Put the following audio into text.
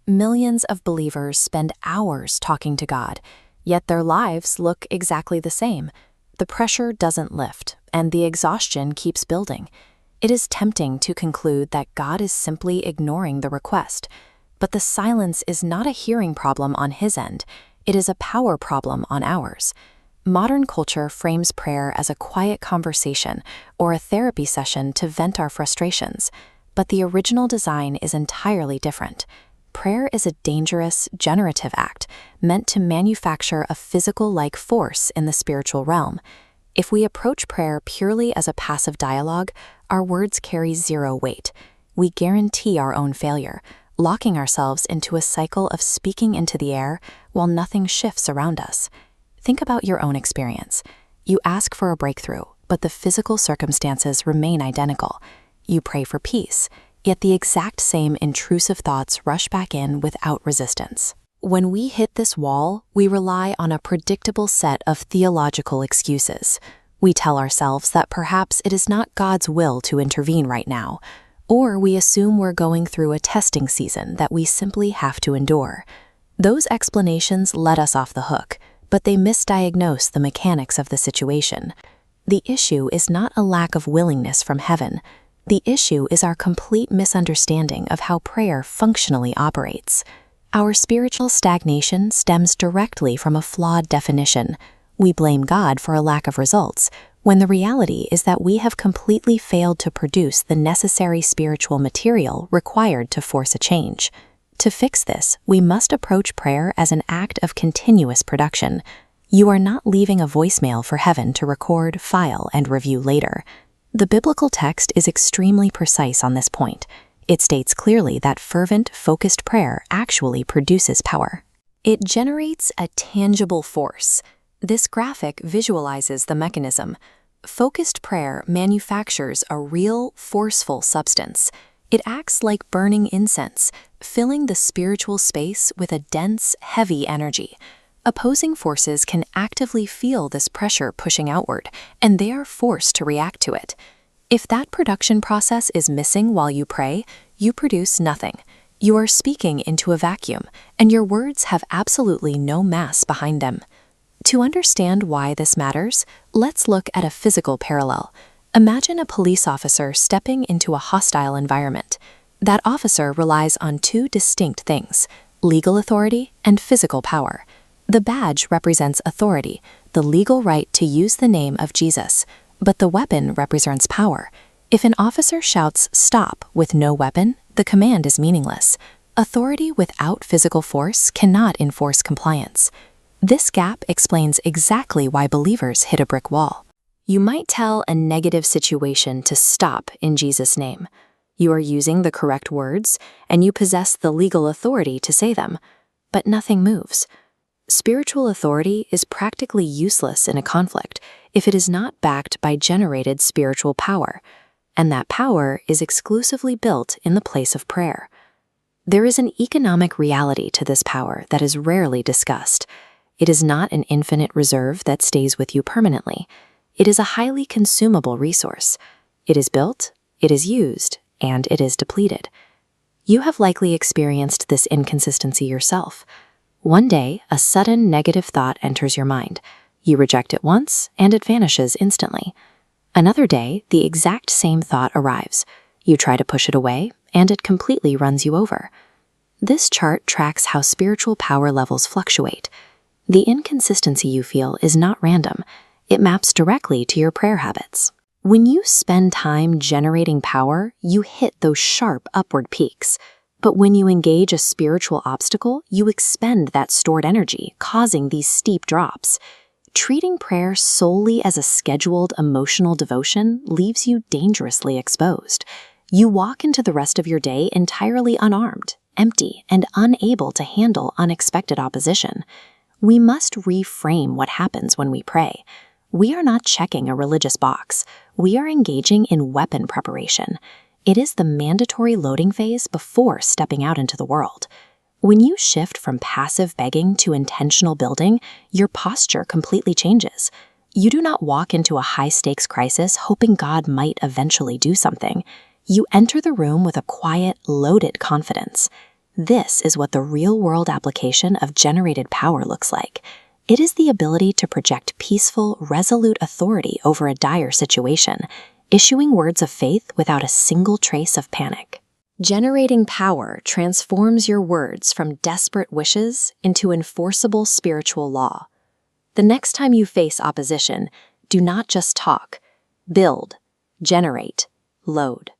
Millions of believers spend hours talking to God, yet their lives look exactly the same. The pressure doesn't lift, and the exhaustion keeps building. It is tempting to conclude that God is simply ignoring the request, but the silence is not a hearing problem on His end. It is a power problem on ours. Modern culture frames prayer as a quiet conversation or a therapy session to vent our frustrations, but the original design is entirely different. Prayer is a dangerous, generative act meant to manufacture a physical-like force in the spiritual realm. If we approach prayer purely as a passive dialogue, our words carry zero weight. We guarantee our own failure, locking ourselves into a cycle of speaking into the air while nothing shifts around us. Think about your own experience. You ask for a breakthrough, but the physical circumstances remain identical. You pray for peace, yet the exact same intrusive thoughts rush back in without resistance. When we hit this wall, we rely on a predictable set of theological excuses. We tell ourselves that perhaps it is not God's will to intervene right now, or we assume we're going through a testing season that we simply have to endure. Those explanations let us off the hook, but they misdiagnose the mechanics of the situation. The issue is not a lack of willingness from heaven. The issue is our complete misunderstanding of how prayer functionally operates. Our spiritual stagnation stems directly from a flawed definition. We blame God for a lack of results, when the reality is that we have completely failed to produce the necessary spiritual material required to force a change. To fix this, we must approach prayer as an act of continuous production. You are not leaving a voicemail for heaven to record, file, and review later. The biblical text is extremely precise on this point. It states clearly that fervent, focused prayer actually produces power. It generates a tangible force. This graphic visualizes the mechanism. Focused prayer manufactures a real, forceful substance. It acts like burning incense, filling the spiritual space with a dense, heavy energy. Opposing forces can actively feel this pressure pushing outward, and they are forced to react to it. If that production process is missing while you pray, you produce nothing. You are speaking into a vacuum, and your words have absolutely no mass behind them. To understand why this matters, let's look at a physical parallel. Imagine a police officer stepping into a hostile environment. That officer relies on two distinct things: legal authority and physical power. The badge represents authority, the legal right to use the name of Jesus, but the weapon represents power. If an officer shouts "stop" with no weapon, the command is meaningless. Authority without physical force cannot enforce compliance. This gap explains exactly why believers hit a brick wall. You might tell a negative situation to stop in Jesus' name. You are using the correct words, and you possess the legal authority to say them, but nothing moves. Spiritual authority is practically useless in a conflict if it is not backed by generated spiritual power, and that power is exclusively built in the place of prayer. There is an economic reality to this power that is rarely discussed. It is not an infinite reserve that stays with you permanently. It is a highly consumable resource. It is built, it is used, and it is depleted. You have likely experienced this inconsistency yourself. One day, a sudden negative thought enters your mind. You reject it once, and it vanishes instantly. Another day, the exact same thought arrives. You try to push it away, and it completely runs you over. This chart tracks how spiritual power levels fluctuate. The inconsistency you feel is not random. It maps directly to your prayer habits. When you spend time generating power, you hit those sharp upward peaks. But when you engage a spiritual obstacle, you expend that stored energy, causing these steep drops. Treating prayer solely as a scheduled emotional devotion leaves you dangerously exposed. You walk into the rest of your day entirely unarmed, empty, and unable to handle unexpected opposition. We must reframe what happens when we pray. We are not checking a religious box. We are engaging in weapon preparation. It is the mandatory loading phase before stepping out into the world. When you shift from passive begging to intentional building, your posture completely changes. You do not walk into a high-stakes crisis hoping God might eventually do something. You enter the room with a quiet, loaded confidence. This is what the real-world application of generated power looks like. It is the ability to project peaceful, resolute authority over a dire situation, issuing words of faith without a single trace of panic. Generating power transforms your words from desperate wishes into enforceable spiritual law. The next time you face opposition, do not just talk. Build, generate, load.